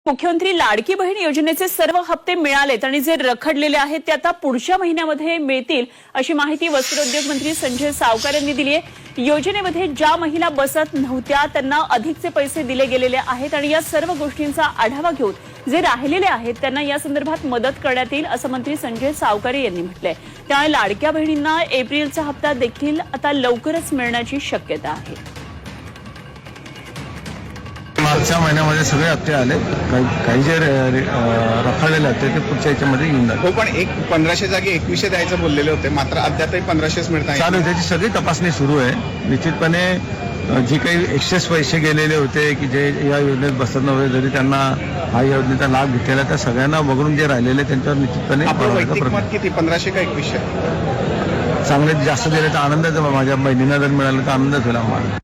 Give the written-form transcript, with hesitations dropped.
मुख्यमंत्री लाडकी बहीण योजनेचे सर्व हप्ते मिळालेत आणि जे रखडलेले आहेत ते आता पुढच्या महिन्यामध्ये मिळतील अशी माहिती वस्त्रोद्योग मंत्री संजय सावकार यांनी दिली आहे। योजनेमध्ये ज्या महिला बसत नव्हत्या त्यांना अधिकचे पैसे दिले गेलेले आहेत आणि या सर्व गोष्टींचा आढावा घेऊन जे राहिलेले आहेत त्यांना या संदर्भात मदत करण्यात येईल असं मंत्री संजय सावकार यांनी म्हटलंय। त्यामुळे लाडक्या बहिणींना एप्रिलचा हप्ता देखील आता लवकरच मिळण्याची शक्यता आहे। मागच्या महिन्यामध्ये सगळे हप्ते आले, काही जे रखडलेले हप्ते ते पुढच्या याच्यामध्ये येऊन जातात। हो, पण 1500 जागी 2100 द्यायचं बोललेले होते, मात्र अद्यापही 1500च मिळत आहे। चालू त्याची सगळी तपासणी सुरू आहे। निश्चितपणे जी काही एक्सेस पैसे गेलेले होते की जे या योजनेत बसत नव्हते, जरी त्यांना हा योजनेचा लाभ घेतलेला, त्या सगळ्यांना बघून जे राहिलेले त्यांच्यावर निश्चितपणे वैयक्तिक मत किती, 1500 का 2100? चांगले जास्त दिले तर आनंदच, माझ्या बहिणींना जर मिळालं तर आनंदच होईल आम्हाला।